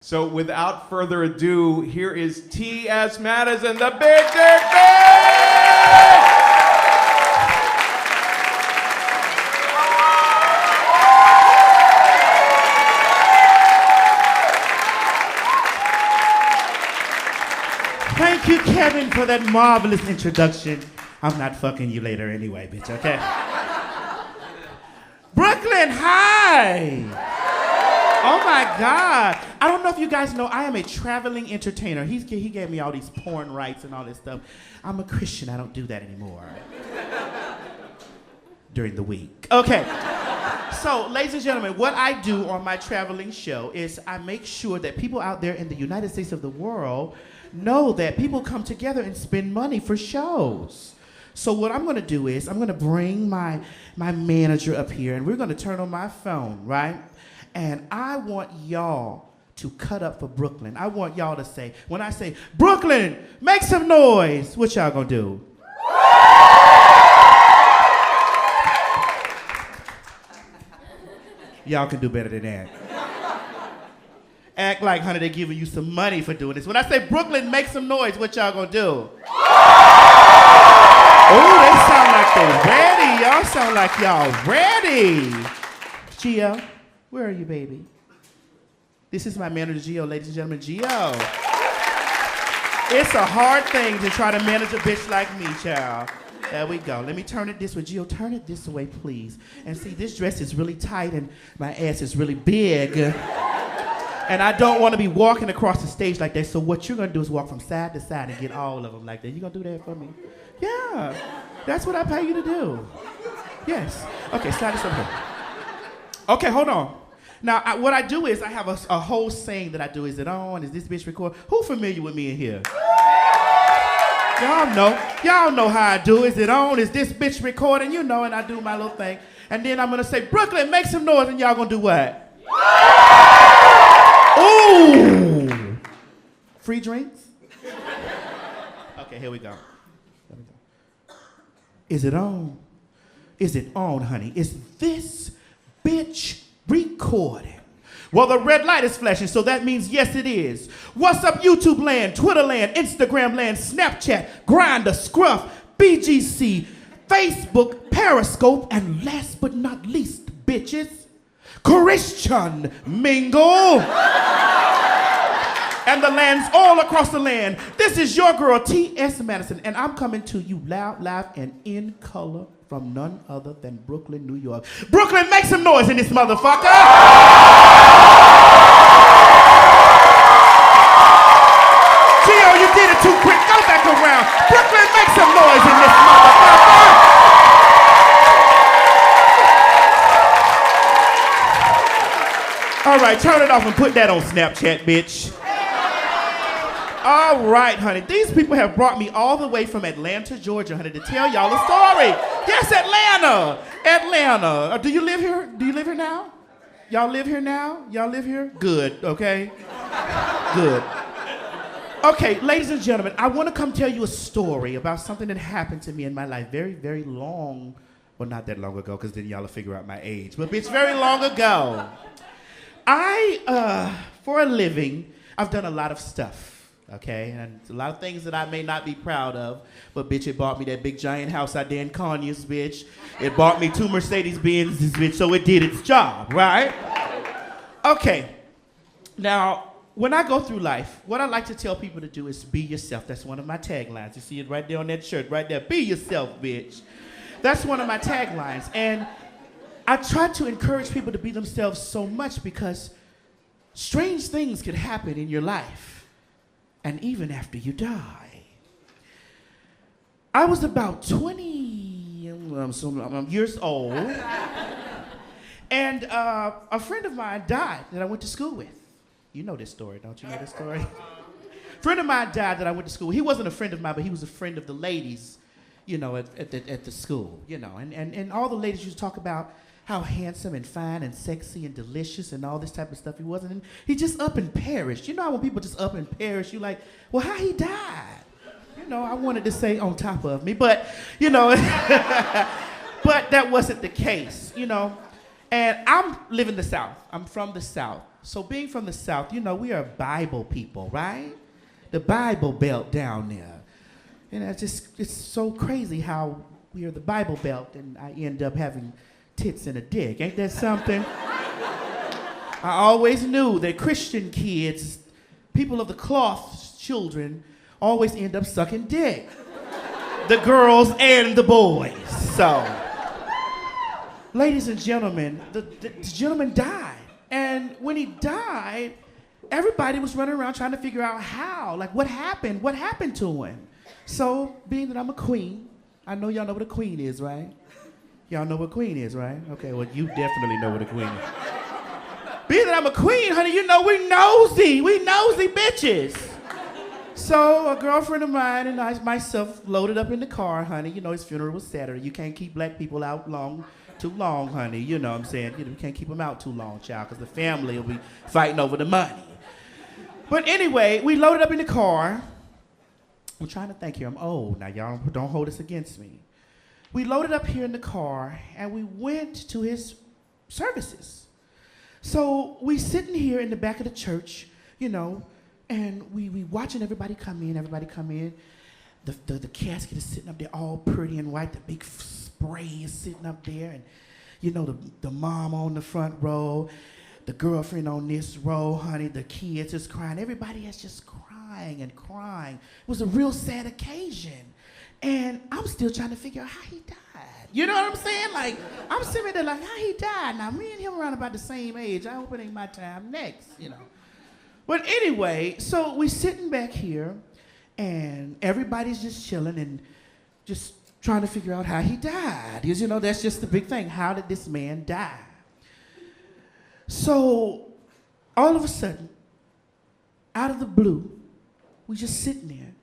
So without further ado, here is T.S. Madison, the Big Dick Bitch! Thank you, Kevin, for that marvelous introduction. I'm not fucking you later anyway, bitch, okay? Brooklyn, hi! Oh my God. I don't know if you guys know, I am a traveling entertainer. He gave me all these porn rights and all this stuff. I'm a Christian, I don't do that anymore. During the week. Okay. So, ladies and gentlemen, what I do on my traveling show is I make sure that people out there in the United States of the world know that people come together and spend money for shows. So what I'm gonna do is I'm gonna bring my manager up here and we're gonna turn on my phone, right? And I want y'all to cut up for Brooklyn. I want y'all to say, when I say, Brooklyn, make some noise, what y'all gonna do? Y'all can do better than that. Act like, honey, they're giving you some money for doing this. When I say, Brooklyn, make some noise, what y'all gonna do? Oh, they sound like they're ready. Y'all sound like y'all ready. Gio, where are you, baby? This is my manager, Gio, ladies and gentlemen, Gio. It's a hard thing to try to manage a bitch like me, child. There we go. Let me turn it this way. Gio, turn it this way, please. And see, this dress is really tight and my ass is really big. And I don't want to be walking across the stage like that, so what you're going to do is walk from side to side and get all of them like that. You going to do that for me? Yeah. That's what I pay you to do. Yes. Okay, slide this over here. Okay, hold on. Now, what I do is I have a whole saying that I do. Is it on? Is this bitch recording? Who familiar with me in here? Y'all know. Y'all know how I do. Is it on? Is this bitch recording? You know, and I do my little thing. And then I'm going to say, Brooklyn, make some noise, and y'all going to do what? Ooh! Free drinks? Okay, here we go. Is it on? Is it on, honey? Is this bitch recording? Well, the red light is flashing, so that means yes, it is. What's up, YouTube land, Twitter land, Instagram land, Snapchat, Grindr, Scruff, BGC, Facebook, Periscope, and last but not least, bitches, Christian Mingle. And the lands all across the land. This is your girl, T.S. Madison, and I'm coming to you loud, live, and in color from none other than Brooklyn, New York. Brooklyn, make some noise in this motherfucker! Gio, you did it too quick. Go back around. Brooklyn, make some noise in this motherfucker! All right, turn it off and put that on Snapchat, bitch. All right, honey. These people have brought me all the way from Atlanta, Georgia, honey, to tell y'all a story. Yes, Atlanta. Atlanta. Do you live here? Do you live here now? Y'all live here now? Y'all live here? Good, okay? Good. Okay, ladies and gentlemen, I want to come tell you a story about something that happened to me in my life very, very long, well, not that long ago, because then y'all will figure out my age, but it's very long ago. For a living, I've done a lot of stuff. Okay, and a lot of things that I may not be proud of, but bitch, it bought me that big giant house out there in Conyers, bitch. It bought me 2 Mercedes-Benzes, bitch, so it did its job, right? Okay, now, when I go through life, what I like to tell people to do is be yourself. That's one of my taglines. You see it right there on that shirt, right there. Be yourself, bitch. That's one of my taglines, and I try to encourage people to be themselves so much because strange things can happen in your life. And even after you die. I was about 20 years old, and a friend of mine died that I went to school with. You know this story, don't you know this story? Friend of mine died that I went to school with. He wasn't a friend of mine, but he was a friend of the ladies, you know, at the school, you know. And all the ladies used to talk about how handsome and fine and sexy and delicious and all this type of stuff he wasn't. And he just up and perished. You know how when people just up and perish, you like, well, how he died? You know, I wanted to say on top of me, but, you know, but that wasn't the case, you know. And I'm living the South. I'm from the South. So being from the South, you know, we are Bible people, right? The Bible Belt down there. And it's so crazy how we are the Bible Belt and I end up having tits and a dick. Ain't that something? I always knew that Christian kids, people of the cloth children, always end up sucking dick. The girls and the boys. So, ladies and gentlemen, the gentleman died. And when he died, everybody was running around trying to figure out how, like what happened to him. So, being that I'm a queen, I know y'all know what a queen is, right? Y'all know what queen is, right? Okay, well, you definitely know what a queen is. Being that I'm a queen, honey, you know we nosy bitches. So, a girlfriend of mine and I myself loaded up in the car, honey. You know, his funeral was Saturday. You can't keep black people out too long, honey. You know what I'm saying? You can't keep them out too long, child, because the family will be fighting over the money. But anyway, we loaded up in the car. I'm trying to think here. I'm old. Now, y'all don't hold this against me. We loaded up here in the car, and we went to his services. So we sitting here in the back of the church, you know, and we watching everybody come in. The casket is sitting up there all pretty and white. The big spray is sitting up there. And, you know, the mom on the front row, the girlfriend on this row, honey, the kids is crying. Everybody is just crying and crying. It was a real sad occasion. And I'm still trying to figure out how he died. You know what I'm saying? Like, I'm sitting there like, how he died? Now, me and him around about the same age. I hope it ain't my time next, you know. But anyway, so we sitting back here, and everybody's just chilling and just trying to figure out how he died. Because, you know, that's just the big thing. How did this man die? So, all of a sudden, out of the blue, we just sitting there,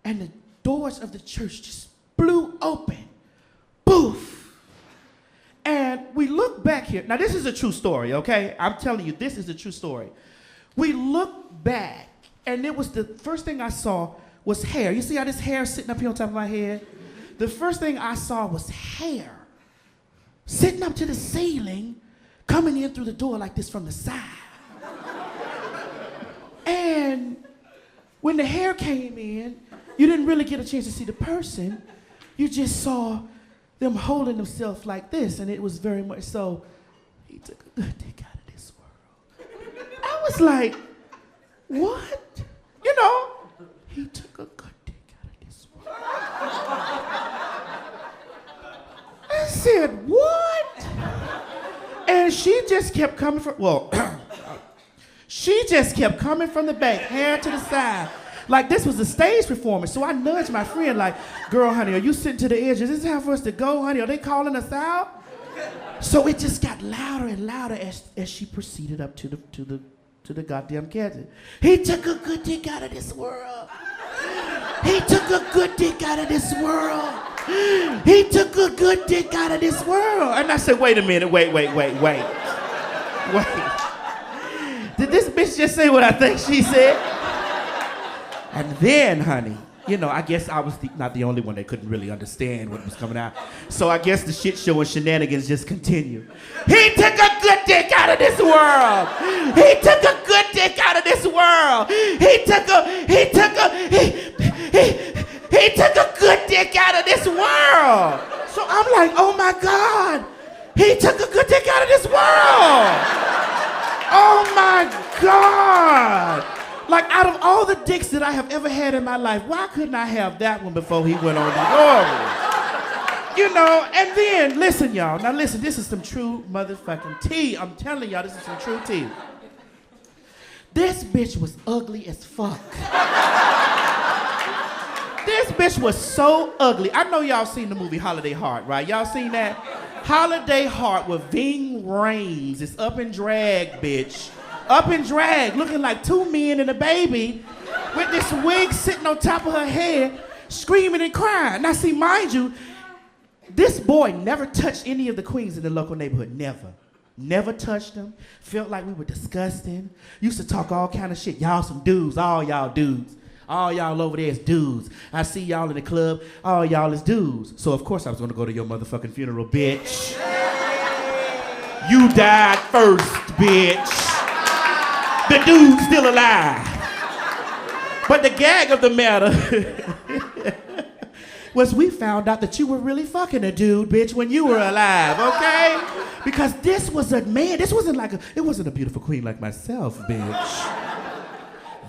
and the doors of the church just blew open. Boof. And we look back here. Now, this is a true story, okay? I'm telling you, this is a true story. We looked back, and it was the first thing I saw was hair. You see how this hair is sitting up here on top of my head? The first thing I saw was hair sitting up to the ceiling, coming in through the door like this from the side. And when the hair came in, you didn't really get a chance to see the person. You just saw them holding themselves like this, and it was very much so, he took a good dick out of this world. I was like, what? You know, he took a good dick out of this world. I said, what? And she just kept coming from, she just kept coming from the back, hair to the side. Like this was a stage performance. So I nudged my friend like, girl, honey, are you sitting to the edge? Is this time for us to go, honey? Are they calling us out? So it just got louder and louder as she proceeded up to the goddamn casket. He took a good dick out of this world. He took a good dick out of this world. He took a good dick out of this world. And I said, wait a minute, wait. Did this bitch just say what I think she said? And then, honey, you know, I guess I was not the only one that couldn't really understand what was coming out. So I guess the shit show and shenanigans just continued. He took a good dick out of this world. He took a good dick out of this world. He took a good dick out of this world. So I'm like, oh my God, he took a good dick out of this world. Oh my God. Like, out of all the dicks that I have ever had in my life, why couldn't I have that one before he went on the glory? You know, and then, listen, y'all. Now, listen, this is some true motherfucking tea. I'm telling y'all, this is some true tea. This bitch was ugly as fuck. This bitch was so ugly. I know y'all seen the movie Holiday Heart, right? Y'all seen that? Holiday Heart with Ving Rhames. It's up in drag, bitch. Up in drag, looking like two men and a baby with this wig sitting on top of her head, screaming and crying. Now, see, mind you, this boy never touched any of the queens in the local neighborhood. Never touched them. Felt like we were disgusting. Used to talk all kind of shit. Y'all some dudes, all y'all dudes. All y'all over there is dudes. I see y'all in the club, all y'all is dudes. So, of course, I was gonna go to your motherfucking funeral, bitch. You died first, bitch. The dude's still alive. But the gag of the matter was we found out that you were really fucking a dude, bitch, when you were alive, okay? Because this was a man. This wasn't like it wasn't a beautiful queen like myself, bitch.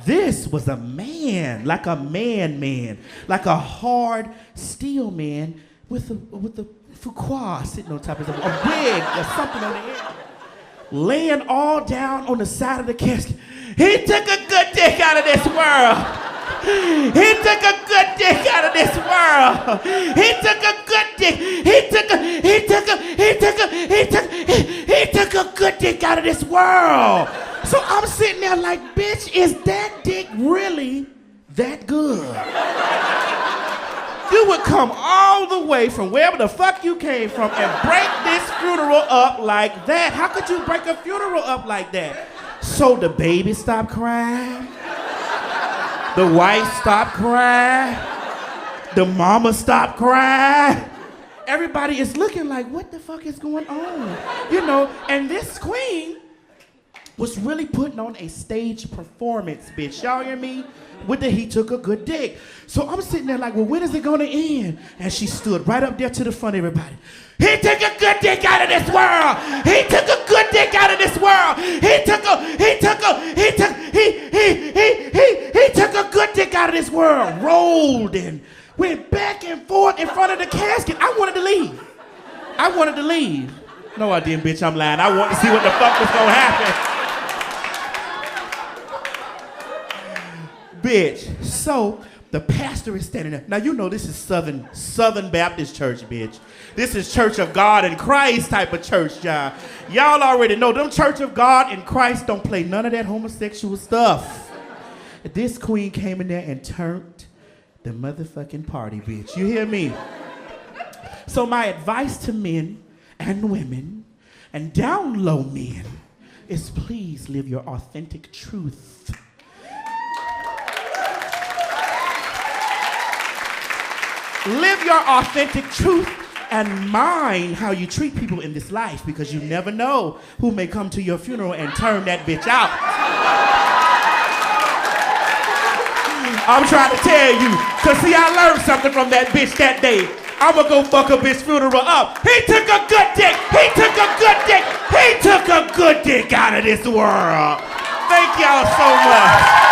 This was a man, like a man, like a hard steel man with a Fuqua sitting on top of a wig or something on the head, laying all down on the side of the casket. He took a good dick out of this world. He took a good dick out of this world. He took a good dick. He took a good dick out of this world. So I'm sitting there like, bitch, is that dick really that good? You would come all the way from wherever the fuck you came from and break this funeral up like that. How could you break a funeral up like that? So the baby stopped crying. The wife stopped crying. The mama stopped crying. Everybody is looking like, what the fuck is going on? You know, and this queen was really putting on a stage performance, bitch. Y'all hear me? With the he took a good dick. So I'm sitting there like, well, when is it gonna end? And she stood right up there to the front of everybody. He took a good dick out of this world. He took a good dick out of this world. He took a good dick out of this world. Rolled and went back and forth in front of the casket. I wanted to leave. No, I didn't, bitch. I'm lying. I wanted to see what the fuck was gonna happen. Bitch. So the pastor is standing there. Now you know this is Southern Baptist church, bitch. This is Church of God in Christ type of church, y'all. Y'all already know them Church of God in Christ don't play none of that homosexual stuff. This queen came in there and turned the motherfucking party, bitch. You hear me? So my advice to men and women and down low men is please live your authentic truth. Live your authentic truth and mind how you treat people in this life, because you never know who may come to your funeral and turn that bitch out. I'm trying to tell you, because see, I learned something from that bitch that day. I'm going to go fuck a bitch funeral up. He took a good dick. He took a good dick. He took a good dick out of this world. Thank y'all so much.